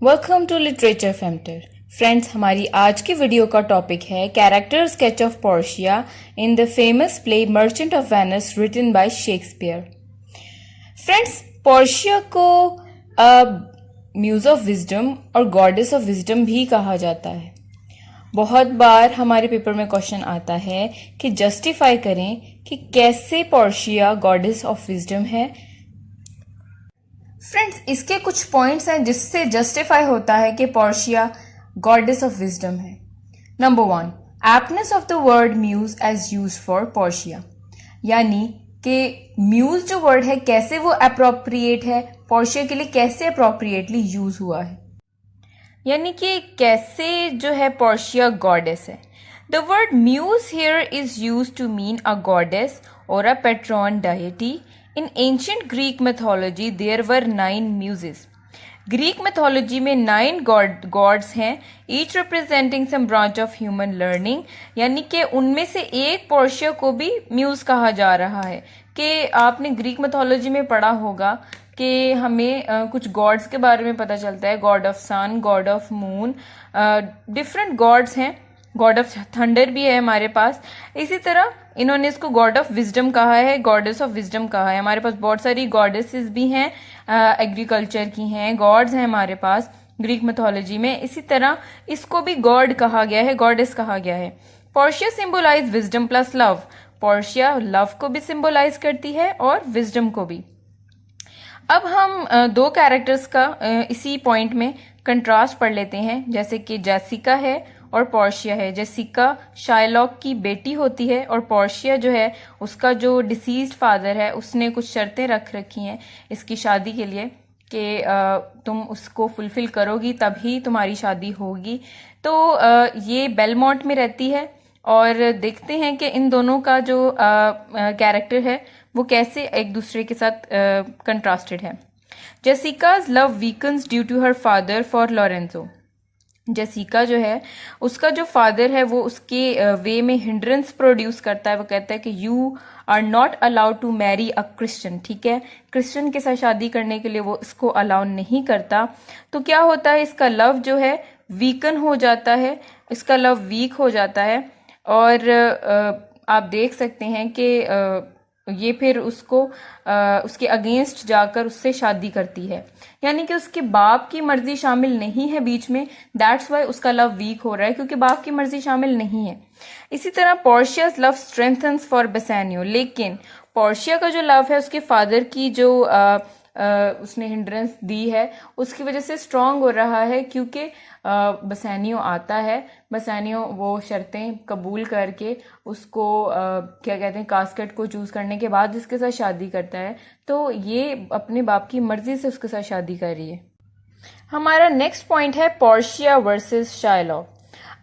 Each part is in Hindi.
वेलकम टू लिटरेचर फेम्टर। फ्रेंड्स, हमारी आज की वीडियो का टॉपिक है character sketch of Portia in the famous play Merchant of Venice written by Shakespeare. Friends, Portia को म्यूज ऑफ विजडम और गॉडेस ऑफ विजडम भी कहा जाता है। बहुत बार हमारे पेपर में क्वेश्चन आता है कि जस्टिफाई करें कि कैसे पोर्शिया गॉडेस ऑफ विजडम है। फ्रेंड्स, इसके कुछ पॉइंट्स हैं जिससे जस्टिफाई होता है कि पोर्शिया गॉडेस ऑफ विजडम है। Number 1, aptness of the word muse as use for Portia, यानी कि म्यूज जो वर्ड है कैसे वो अप्रोप्रिएट है, पोर्शिया के लिए कैसे अप्रोप्रिएटली यूज हुआ है, यानी कि कैसे जो है पोर्शिया गॉडेस है। The word muse here is use to mean a goddess और a patron deity. In ancient Greek mythology, there were 9 muses. Greek mythology में 9 gods हैं, each representing some branch of human learning, यानी कि उनमें से एक पोर्शिया को भी म्यूज कहा जा रहा है। कि आपने ग्रीक mythology में पढ़ा होगा कि हमें कुछ गॉड्स के बारे में पता चलता है, god of sun, god of moon, different gods हैं, गॉड ऑफ थंडर भी है हमारे पास। इसी तरह इन्होंने इसको गॉड ऑफ विजडम कहा है, गॉडेस ऑफ विजडम कहा है। हमारे पास बहुत सारी गॉडेसेस भी हैं, एग्रीकल्चर की हैं, गॉड्स हैं हमारे पास ग्रीक मिथोलॉजी में। इसी तरह इसको भी गॉड कहा गया है, गॉडेस कहा गया है। Portia symbolise wisdom plus love. Portia love को भी सिंबलाइज करती है और विजडम को भी। अब हम दो कैरेक्टर्स का इसी पॉइंट में कंट्रास्ट पढ़ लेते हैं, जैसे कि जेसिका है और पोर्शिया है। जेसिका शाइलॉक की बेटी होती है और पोर्शिया जो है उसका जो डिसीज्ड फादर है उसने कुछ शर्तें रख रखी हैं इसकी शादी के लिए कि तुम उसको फुलफिल करोगी तभी तुम्हारी शादी होगी। तो ये बेलमोंट में रहती है और देखते हैं कि इन दोनों का जो कैरेक्टर है वो कैसे एक दूसरे के साथ कंट्रास्टेड है। Jessica's love weakens due to her father for Lorenzo. Jessica जो है उसका जो फादर है वो उसके वे में हिंड्रेंस प्रोड्यूस करता है। वो कहता है कि you are not allowed to marry a Christian, ठीक है, क्रिश्चियन के साथ शादी करने के लिए वो इसको अलाउ नहीं करता। तो क्या होता है, इसका लव जो है वीकन हो जाता है, इसका लव वीक हो जाता है और आप देख सकते हैं कि ये फिर उसको उसके अगेंस्ट जाकर उससे शादी करती है, यानी कि उसके बाप की मर्जी शामिल नहीं है बीच में। दैट्स वाई उसका लव वीक हो रहा है, क्योंकि बाप की मर्जी शामिल नहीं है। इसी तरह पोर्शिया's लव स्ट्रेंथन्स फॉर बेसानियो, लेकिन पोर्शिया का जो लव है उसके फादर की जो उसने हिंड्रेंस दी है उसकी वजह से स्ट्रांग हो रहा है, क्योंकि बसानियो आता है, बसानियो वो शर्तें कबूल करके उसको क्या कहते हैं कास्केट को चूज करने के बाद इसके साथ शादी करता है। तो ये अपने बाप की मर्जी से उसके साथ शादी कर रही है। हमारा नेक्स्ट पॉइंट है पोर्शिया वर्सेस शाइलॉक।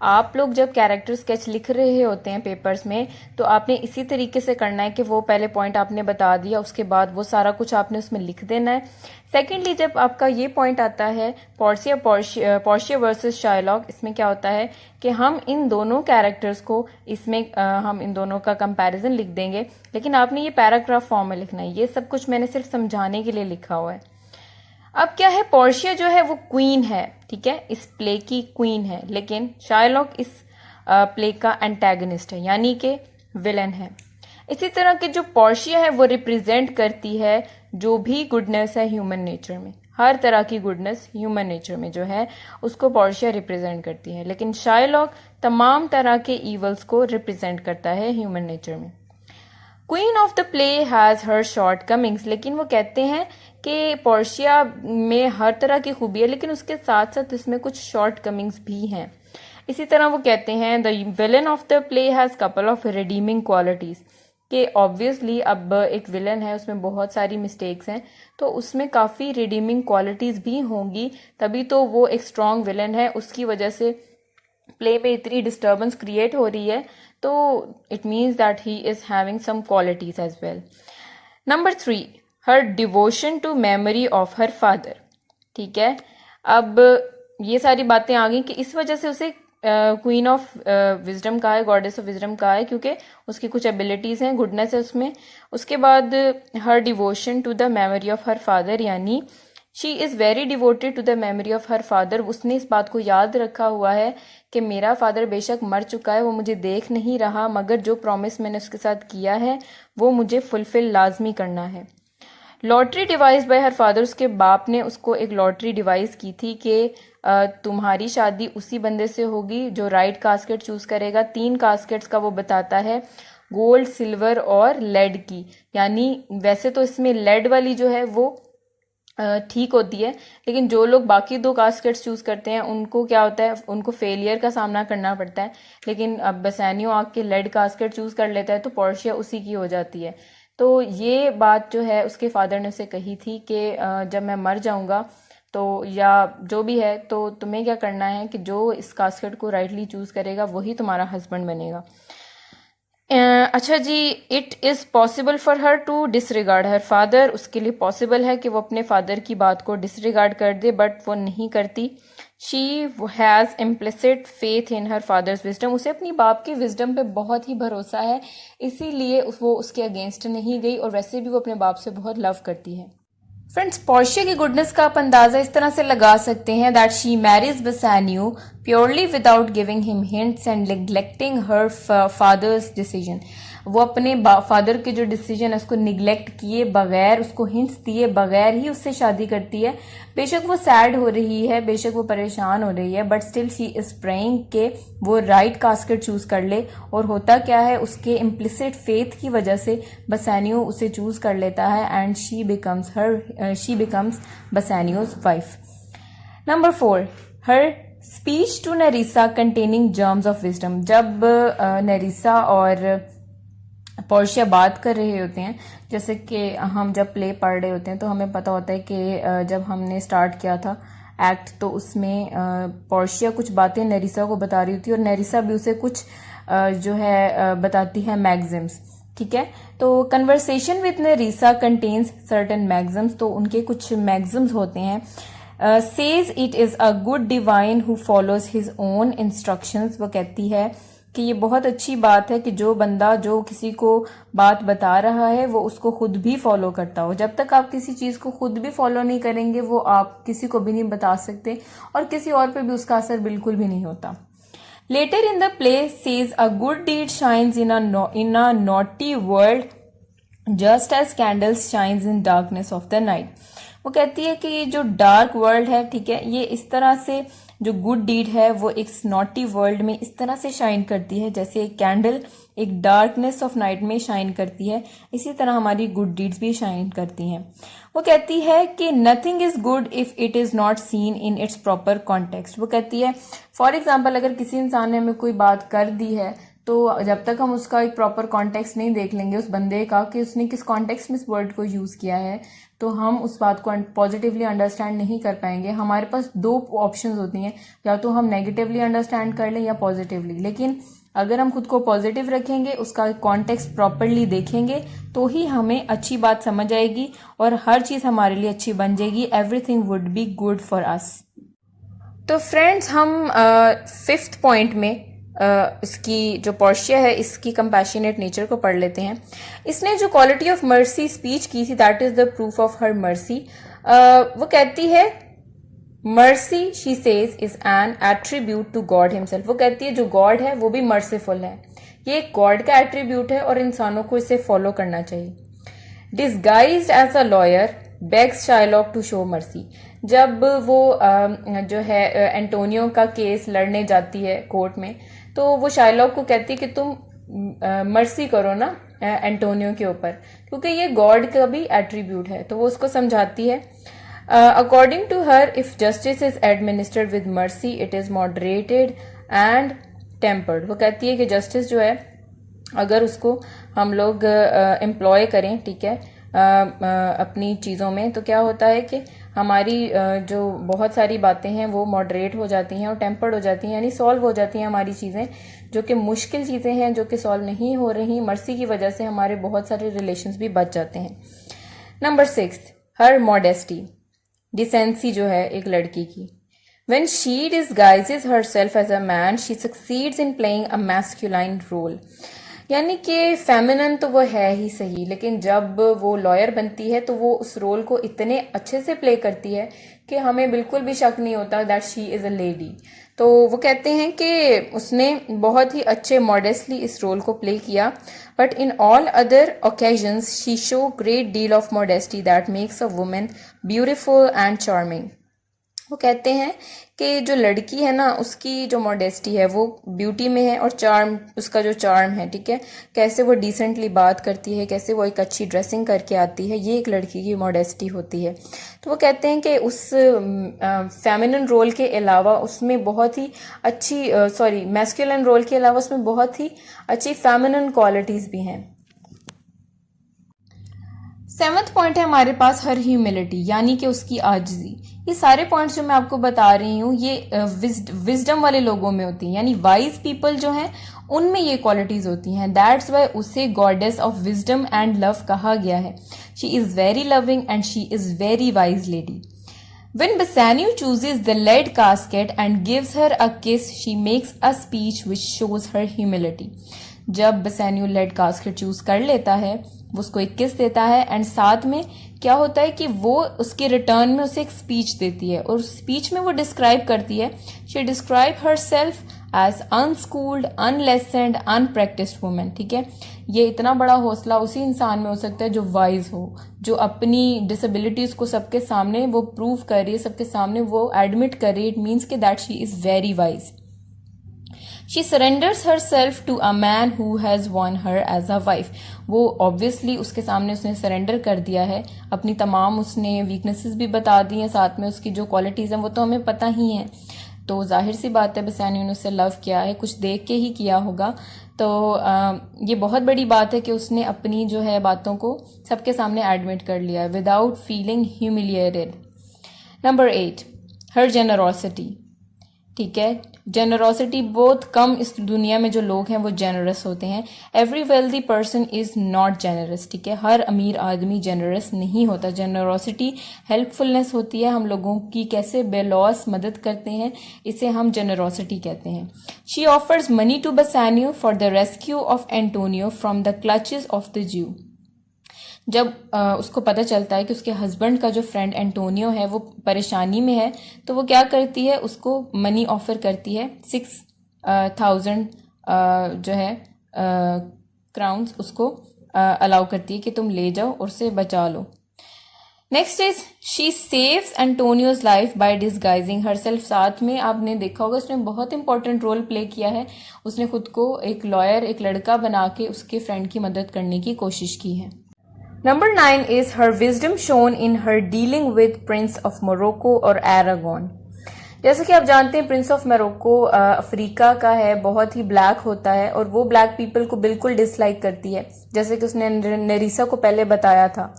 आप लोग जब कैरेक्टर स्केच लिख रहे होते हैं पेपर्स में तो आपने इसी तरीके से करना है कि वो पहले पॉइंट आपने बता दिया, उसके बाद वो सारा कुछ आपने उसमें लिख देना है। सेकेंडली, जब आपका ये पॉइंट आता है पोर्शिया वर्सेस शाइलॉक, इसमें क्या होता है कि हम इन दोनों कैरेक्टर्स को इसमें हम इन दोनों का कंपैरिजन लिख देंगे, लेकिन आपने ये पैराग्राफ फॉर्म में लिखना है। ये सब कुछ मैंने सिर्फ समझाने के लिए लिखा हुआ है। अब क्या है, पोर्शिया जो है वो क्वीन है, ठीक है, इस प्ले की क्वीन है, लेकिन शाइलॉक इस प्ले का एंटेगनिस्ट है, यानी कि विलन है। इसी तरह के जो पोर्शिया है वो रिप्रेजेंट करती है जो भी गुडनेस है ह्यूमन नेचर में, हर तरह की गुडनेस ह्यूमन नेचर में जो है उसको पोर्शिया रिप्रेजेंट करती है, लेकिन शाइलॉक तमाम तरह के इवल्स को रिप्रेजेंट करता है ह्यूमन नेचर में। Queen of the play has her shortcomings, लेकिन वो कहते हैं कि पोर्शिया में हर तरह की खूबी है लेकिन उसके साथ साथ इसमें कुछ शॉर्ट कमिंग्स भी हैं। इसी तरह वो कहते हैं the villain of the play has couple of redeeming qualities, कि ऑब्वियसली अब एक विलन है उसमें बहुत सारी मिस्टेक्स हैं तो उसमें काफी रिडीमिंग क्वालिटीज भी होंगी, तभी तो वो एक स्ट्रॉन्ग विलन है। उसकी वजह से प्ले में इतनी डिस्टर्बेंस क्रिएट हो रही है, तो it means that he is having some qualities as well. Number 3, her devotion to memory of her father, ठीक है। अब ये सारी बातें आ गई कि इस वजह से उसे क्वीन ऑफ विजडम कहा है, गॉडेस ऑफ विजडम कहा है, क्योंकि उसकी कुछ एबिलिटीज हैं, गुडनेस है उसमें। उसके बाद her devotion to the memory of her father, यानी she is very devoted to the memory of her father, उसने इस बात को याद रखा हुआ है कि मेरा फादर बेशक मर चुका है, वो मुझे देख नहीं रहा, मगर जो प्रॉमिस मैंने उसके साथ किया है वो मुझे फुलफिल लाजमी करना है। लॉटरी डिवाइस बाय हर फादर, उसके बाप ने उसको एक लॉटरी डिवाइस की थी कि तुम्हारी शादी उसी बंदे से होगी जो राइट कास्केट चूज करेगा। 3 कास्केट्स का वो बताता है, गोल्ड, सिल्वर और लेड की। यानी वैसे तो इसमें लेड वाली जो है वो ठीक होती है, लेकिन जो लोग बाकी 2 कास्केट्स चूज करते हैं उनको क्या होता है, उनको फेलियर का सामना करना पड़ता है। लेकिन अब बेसानियो आके लेड कास्केट चूज कर लेता है तो पोर्शिया उसी की हो जाती है। तो ये बात जो है उसके फादर ने उसे कही थी कि जब मैं मर जाऊंगा तो या जो भी है, तो तुम्हें क्या करना है कि जो इस कास्केट को राइटली चूज करेगा वही तुम्हारा हस्बैंड बनेगा। अच्छा जी, it is possible for her to disregard her father, उसके लिए पॉसिबल है कि वो अपने फादर की बात को डिसरिगार्ड कर दे, बट वो नहीं करती। She has implicit faith in her father's wisdom, उसे अपनी बाप की विजडम पे बहुत ही भरोसा है, इसीलिए वो उसके अगेंस्ट नहीं गई, और वैसे भी वो अपने बाप से बहुत लव करती है। फ्रेंड्स, पोर्शिया की गुडनेस का आप अंदाजा इस तरह से लगा सकते हैं that she marries Bassanio purely without giving him hints and neglecting her father's decision. वो अपने फादर के जो डिसीजन है उसको निग्लेक्ट किए बगैर, उसको हिंट्स दिए बगैर ही उससे शादी करती है। बेशक वो सैड हो रही है, बेशक वो परेशान हो रही है, but still she is praying के वो राइट कास्केट चूज कर ले। और होता क्या है, उसके इम्प्लिसिट फेथ की वजह से बसानियो उसे चूज कर लेता है and she becomes Bassanio's wife. Number 4, her speech to Nerissa containing germs of wisdom. जब नेरिसा और पोर्शिया बात कर रहे होते हैं, जैसे कि हम जब प्ले पढ़ रहे होते हैं तो हमें पता होता है कि जब हमने स्टार्ट किया था एक्ट तो उसमें पोर्शिया कुछ बातें नेरिसा को बता रही होती है और नेरिसा भी उसे कुछ जो है बताती है मैग्जिम्स। ठीक है, तो conversation with Nerissa contains certain maxims, तो उनके कुछ मैग्जिम्स होते हैं। Says it is a good divine who follows his own instructions, वो कहती है कि ये बहुत अच्छी बात है कि जो बंदा जो किसी को बात बता रहा है वो उसको खुद भी फॉलो करता हो। जब तक आप किसी चीज को खुद भी फॉलो नहीं करेंगे वो आप किसी को भी नहीं बता सकते और किसी और पे भी उसका असर बिल्कुल भी नहीं होता। Later in the play says a good deed shines in a naughty world just as candles shines in darkness of the night. वो कहती है कि ये जो डार्क वर्ल्ड है, ठीक है, ये इस तरह से जो गुड डीड है वो एक नॉटी वर्ल्ड में इस तरह से शाइन करती है जैसे एक कैंडल एक डार्कनेस ऑफ नाइट में शाइन करती है, इसी तरह हमारी गुड डीड्स भी शाइन करती हैं। वो कहती है कि nothing is good if it is not seen in its proper context. वो कहती है फॉर एग्जाम्पल अगर किसी इंसान ने हमें कोई बात कर दी है तो जब तक हम उसका एक प्रॉपर कॉन्टेक्स्ट नहीं देख लेंगे उस बंदे का कि उसने किस कॉन्टेक्स्ट में इस वर्ड को यूज किया है, तो हम उस बात को पॉजिटिवली अंडरस्टैंड नहीं कर पाएंगे। हमारे पास 2 ऑप्शंस होती हैं, या तो हम नेगेटिवली अंडरस्टैंड कर लें या पॉजिटिवली। लेकिन अगर हम खुद को पॉजिटिव रखेंगे, उसका कॉन्टेक्स्ट प्रॉपरली देखेंगे, तो ही हमें अच्छी बात समझ आएगी और हर चीज हमारे लिए अच्छी बन जाएगी। Everything would be good for us. तो फ्रेंड्स, हम 5th पॉइंट में इसकी जो पोर्शिया है इसकी कंपैशनेट नेचर को पढ़ लेते हैं। इसने जो क्वालिटी ऑफ मर्सी स्पीच की थी that is the proof of her mercy. वो कहती है mercy she says is an attribute to God himself. वो कहती है जो गॉड है वो भी मर्सीफुल है, ये एक गॉड का एट्रीब्यूट है और इंसानों को इसे फॉलो करना चाहिए। Disguised as a lawyer begs Shylock to show mercy. जब वो जो है एंटोनियो का केस लड़ने जाती है कोर्ट में, तो वो शाइलॉक को कहती है कि तुम मर्सी करो ना एंटोनियो के ऊपर, क्योंकि ये गॉड का भी एट्रीब्यूट है। तो वो उसको समझाती है according to her if justice is administered with mercy it is moderated and tempered. वो कहती है कि जस्टिस जो है अगर उसको हम लोग एम्प्लॉय करें, ठीक है, अपनी चीज़ों में, तो क्या होता है कि हमारी जो बहुत सारी बातें हैं वो मॉडरेट हो जाती हैं और टेम्पर्ड हो जाती हैं, यानी सॉल्व हो जाती हैं हमारी चीज़ें, जो कि मुश्किल चीज़ें हैं जो कि सॉल्व नहीं हो रही। मर्सी की वजह से हमारे बहुत सारे रिलेशंस भी बच जाते हैं। नंबर 6, हर मॉडेस्टी, डिसेंसी जो है एक लड़की की। When she disguises herself as a man, she succeeds in playing a masculine role. यानी कि फेमिनिन तो वो है ही सही, लेकिन जब वो लॉयर बनती है तो वो उस रोल को इतने अच्छे से प्ले करती है कि हमें बिल्कुल भी शक नहीं होता that she is a lady. तो वो कहते हैं कि उसने बहुत ही अच्छे मॉडेस्टली इस रोल को प्ले किया, but in all other occasions she show great deal of modesty that makes a women beautiful and charming. वो कहते हैं कि जो लड़की है ना उसकी जो मॉडेस्टी है वो ब्यूटी में है, और चार्म, उसका जो चार्म है, ठीक है, कैसे वो डिसेंटली बात करती है, कैसे वो एक अच्छी ड्रेसिंग करके आती है, ये एक लड़की की मॉडेस्टी होती है। तो वो कहते हैं कि उस फेमिनिन रोल के अलावा उसमें बहुत ही अच्छी मैस्कुलिन रोल के अलावा उसमें बहुत ही अच्छी फेमिनिन क्वालिटीज भी हैं। 7वां पॉइंट है हमारे पास हर ह्यूमिलिटी, यानी कि उसकी आजिज़ी। ये सारे पॉइंट्स जो मैं आपको बता रही हूँ ये विजडम वाले लोगों में होती हैं, यानी वाइज पीपल जो हैं उनमें ये क्वालिटीज होती हैं। दैट्स वाई उसे goddess of wisdom and love कहा गया है। She is very loving and she is very wise lady. When Bassanio chooses the lead casket and gives her a kiss, she makes a speech which shows her humility. जब बसैनियो लेड कास्केट चूज कर लेता है, वो उसको एक किस देता है, एंड साथ में क्या होता है कि वो उसके रिटर्न में उसे एक स्पीच देती है, और उस स्पीच में वो डिस्क्राइब करती है, she describe herself as unschooled, unlessoned, unpractised women. ठीक है, ये इतना बड़ा हौसला उसी इंसान में हो सकता है जो वाइज हो, जो अपनी डिसेबिलिटीज को सबके सामने वो प्रूव कर रही है, सबके सामने वो एडमिट कर रही है। इट मीन्स कि that she is very wise. She surrenders herself to a man who has won her as a wife. वो obviously उसके सामने उसने सरेंडर कर दिया है, अपनी तमाम उसने वीकनेसेस भी बता दी हैं, साथ में उसकी जो क्वालिटीज हैं वो तो हमें पता ही हैं। तो जाहिर सी बात है बसैनियो ने उससे लव किया है, कुछ देख के ही किया होगा। तो ये बहुत बड़ी बात है कि उसने अपनी जो है बातों को सबके सामने एडमिट कर लिया विदाउट फीलिंग ह्यूमिलिएटेड। नंबर 8, हर जेनरोसिटी। ठीक है, जेनरोसिटी बहुत कम इस दुनिया में जो लोग हैं वो जेनरस होते हैं। Every wealthy person is not generous. ठीक है, हर अमीर आदमी जेनरस नहीं होता। जेनरोसिटी हेल्पफुलनेस होती है, हम लोगों की कैसे बेलॉस मदद करते हैं, इसे हम जेनरोसिटी कहते हैं। She offers money to Bassanio for the rescue of Antonio from the clutches of the Jew. जब उसको पता चलता है कि उसके हस्बैंड का जो फ्रेंड एंटोनियो है वो परेशानी में है, तो वो क्या करती है, उसको मनी ऑफर करती है, 6,000 जो है क्राउन्स उसको अलाउ करती है कि तुम ले जाओ और उसे बचा लो। Next is she saves Antonio's life by disguising herself. साथ में आपने देखा होगा उसने बहुत इंपॉर्टेंट रोल प्ले किया है, उसने खुद को एक लॉयर, एक लड़का बना के उसके फ्रेंड की मदद करने की कोशिश की है। Number 9 is her wisdom shown in her dealing with Prince of Morocco और Aragon। जैसे कि आप जानते हैं प्रिंस ऑफ मोरक्को अफ्रीका का है, बहुत ही ब्लैक होता है और वो ब्लैक पीपल को बिल्कुल डिसलाइक करती है, जैसे कि उसने नेरिसा को पहले बताया था,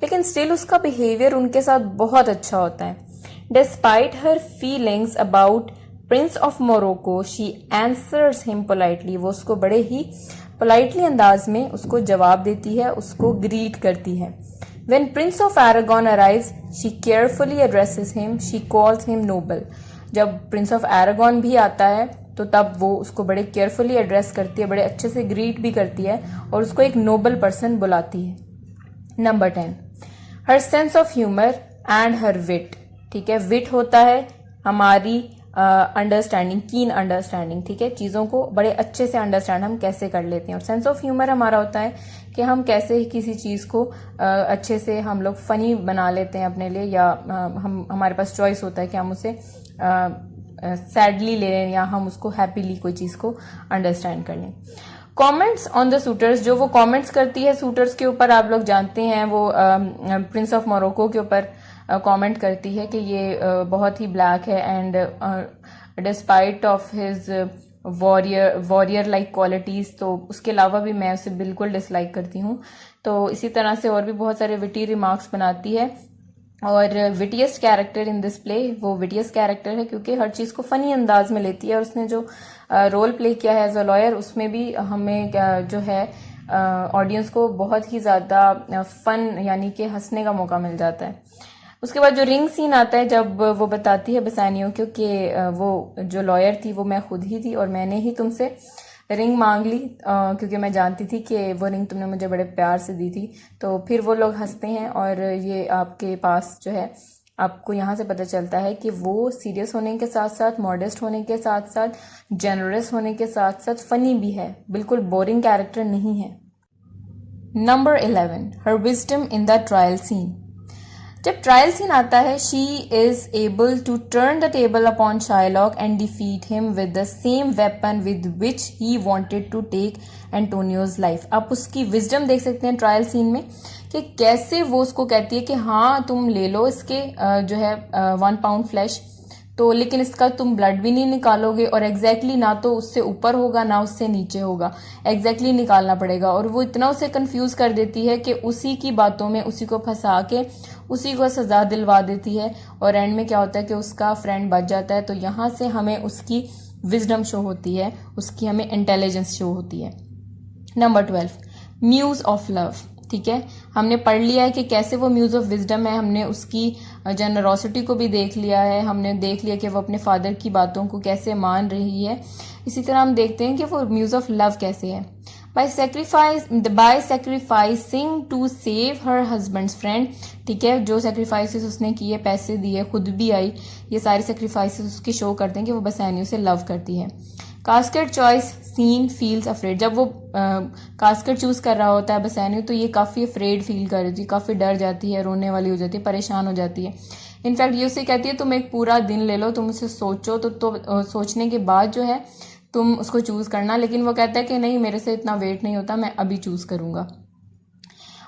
लेकिन स्टिल उसका बिहेवियर उनके साथ बहुत अच्छा होता है। Despite her feelings about Prince of Morocco she answers him politely. वो उसको बड़े ही पोलाइटली अंदाज में उसको जवाब देती है, उसको ग्रीट करती है। When Prince of Aragon arrives, she carefully addresses him. She calls him noble. जब प्रिंस ऑफ एरागॉन भी आता है तो तब वो उसको बड़े केयरफुली एड्रेस करती है, बड़े अच्छे से ग्रीट भी करती है और उसको एक नोबल पर्सन बुलाती है। Number 10, her sense of humour and her wit. ठीक है, विट होता है हमारी अंडरस्टैंडिंग, कीन अंडरस्टैंडिंग। ठीक है, चीज़ों को बड़े अच्छे से अंडरस्टैंड हम कैसे कर लेते हैं, और सेंस ऑफ ह्यूमर हमारा होता है कि हम कैसे किसी चीज़ को अच्छे से हम लोग फनी बना लेते हैं अपने लिए, या हम हमारे पास चॉइस होता है कि हम उसे सैडली ले लें या हम उसको हैप्पीली कोई चीज़ को अंडरस्टैंड कर लें। कमेंट्स ऑन द सूटर्स, जो वो कमेंट्स करती है सूटर्स के ऊपर, आप लोग जानते हैं वो प्रिंस ऑफ मोरक्को के ऊपर कमेंट करती है कि ये बहुत ही ब्लैक है and despite of his warrior like qualities, तो उसके अलावा भी मैं उसे बिल्कुल डिसलाइक करती हूँ। तो इसी तरह से और भी बहुत सारे विटी रिमार्क्स बनाती है। और wittiest character in this play, वो विटियस्ट कैरेक्टर है क्योंकि हर चीज़ को फनी अंदाज में लेती है, और उसने जो रोल प्ले किया है एज अ लॉयर उसमें भी हमें जो है ऑडियंस को बहुत ही ज़्यादा फन यानी कि हंसने का मौका मिल जाता है। उसके बाद जो रिंग सीन आता है, जब वो बताती है बसैनियो क्योंकि वो जो लॉयर थी वो मैं खुद ही थी और मैंने ही तुमसे रिंग मांग ली क्योंकि मैं जानती थी कि वो रिंग तुमने मुझे बड़े प्यार से दी थी। तो फिर वो लोग हंसते हैं और ये आपके पास जो है आपको यहाँ से पता चलता है कि वो सीरियस होने के साथ साथ, मॉडेस्ट होने के साथ साथ, जेनरस होने के साथ साथ फनी भी है, बिल्कुल बोरिंग कैरेक्टर नहीं है। Number 11, her wisdom in the trial scene. जब ट्रायल सीन आता है, she is able to turn the table upon Shylock and defeat him with the same weapon with which he wanted to take Antonio's life. आप उसकी विजडम देख सकते हैं ट्रायल सीन में कि कैसे वो उसको कहती है कि हाँ तुम ले लो इसके जो है 1 पाउंड फ्लैश, तो लेकिन इसका तुम ब्लड भी नहीं निकालोगे और एग्जैक्टली ना तो उससे ऊपर होगा ना उससे नीचे होगा, एग्जैक्टली निकालना पड़ेगा। और वो इतना उसे कंफ्यूज कर देती है कि उसी की बातों में उसी को फंसा के उसी को सजा दिलवा देती है और एंड में क्या होता है कि उसका फ्रेंड बच जाता है। तो यहाँ से हमें उसकी विजडम शो होती है, उसकी हमें इंटेलिजेंस शो होती है। Number 12, muse of love. ठीक है, हमने पढ़ लिया है कि कैसे वो म्यूज ऑफ विजडम है, हमने उसकी जेनरोसिटी को भी देख लिया है, हमने देख लिया कि वो अपने फादर की बातों को कैसे मान रही है। इसी तरह हम देखते हैं कि वो म्यूज ऑफ लव कैसे है। By sacrificing to save her husband's friend. ठीक है, जो सेक्रीफाइसेस उसने किए, पैसे दिए, खुद भी आई, ये सारे सेक्रीफाइसेस उसकी शो करते हैं कि वो बसैनियों से लव करती है। Casket choice scene feels afraid. जब वो कास्केट चूज कर रहा होता है बसैनियो, तो ये काफी अफ्रेड फील कर रही थी, काफी डर जाती है, रोने वाली हो जाती है, परेशान हो जाती है। इनफैक्ट ये उसे कहती है तुम एक पूरा दिन ले लो, तुम उसे सोचो, तो सोचने के बाद जो है तुम उसको चूज करना। लेकिन वो कहता है कि नहीं, मेरे से इतना वेट नहीं होता, मैं अभी चूज करूंगा।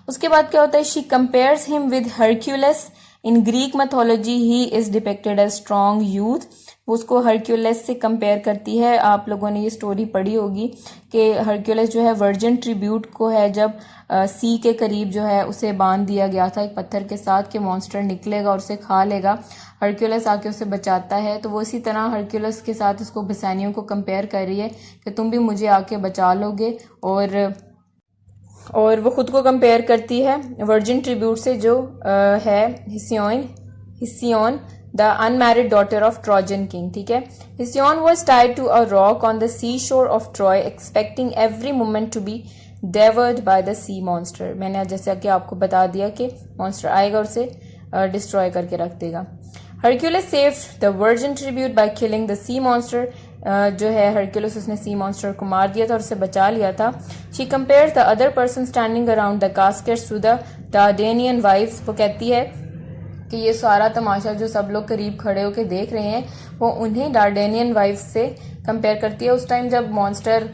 उसके बाद क्या होता है, she compares him with Hercules. In Greek mythology he is depicted as strong youth. वो उसको हरक्यूलिस से कंपेयर करती है। आप लोगों ने ये स्टोरी पढ़ी होगी कि हरक्यूलिस जो है वर्जिन ट्रिब्यूट को है जब सी के करीब जो है उसे बांध दिया गया था एक पत्थर के साथ कि मॉन्स्टर निकलेगा और उसे खा लेगा। हरक्यूलिस आके उसे बचाता है। तो वो इसी तरह हरक्यूलिस के साथ उसको बसैनियों को कंपेयर कर रही है कि तुम भी मुझे आके बचा लोगे। और वो खुद को कंपेयर करती है वर्जिन ट्रिब्यूट से जो है Hesione the unmarried daughter of Trojan king. ठीक है, Hesione was tied to a rock on the sea shore of Troy expecting every moment to be devoured by the sea monster. मैंने जैसे कि आपको बता दिया कि मॉन्स्टर आएगा और उसे डिस्ट्रॉय करके रख देगा। Hercules saved the virgin tribute by killing the sea monster. जो है हरक्यूलिस उसने सी मॉन्स्टर को मार दिया था और उसे बचा लिया था। She compares the other person standing around the caskets to the Dardanian wives. वो कहती है कि ये सारा तमाशा जो सब लोग करीब खड़े होकर देख रहे हैं वो उन्हें डार्डेनियन वाइफ्स से कंपेयर करती है। उस टाइम जब मॉन्स्टर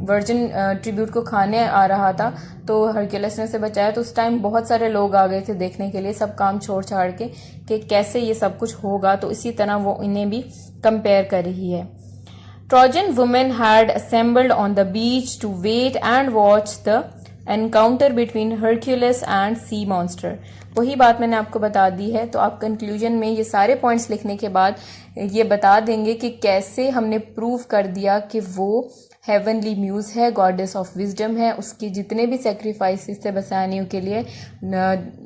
वर्जिन ट्रिब्यूट को खाने आ रहा था तो हरक्यूलिस ने उसे बचाया। तो उस टाइम बहुत सारे लोग आ गए थे देखने के लिए, सब काम छोड़ छाड़ के कि कैसे ये सब कुछ होगा। तो इसी तरह वो इन्हें भी कंपेयर कर रही है। Trojan women had assembled on the beach to wait and watch the encounter between Hercules and sea monster. वही बात मैंने आपको बता दी है। तो आप कंक्लूजन में ये सारे पॉइंट्स लिखने के बाद ये बता देंगे कि कैसे हमने प्रूव कर दिया कि वो हेवनली म्यूज है, गॉडेस ऑफ विजडम है। उसके जितने भी सेक्रीफाइसेस थे बसैनियों के लिए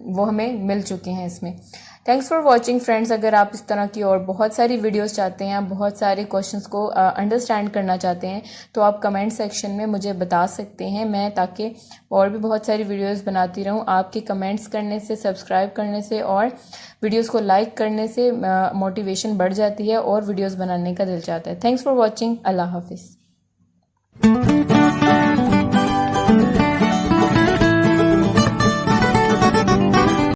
वो हमें मिल चुके हैं इसमें। Thanks for watching friends. अगर आप इस तरह की और बहुत सारी वीडियोस चाहते हैं, आप बहुत सारे क्वेश्चंस को अंडरस्टैंड करना चाहते हैं, तो आप कमेंट सेक्शन में मुझे बता सकते हैं, मैं ताकि और भी बहुत सारी वीडियोस बनाती रहूं। आपके कमेंट्स करने से, सब्सक्राइब करने से और वीडियोस को लाइक करने से मोटिवेशन बढ़ जाती है और वीडियोस बनाने का दिल चाहता है। Thanks for watching. अल्लाह हाफिज़।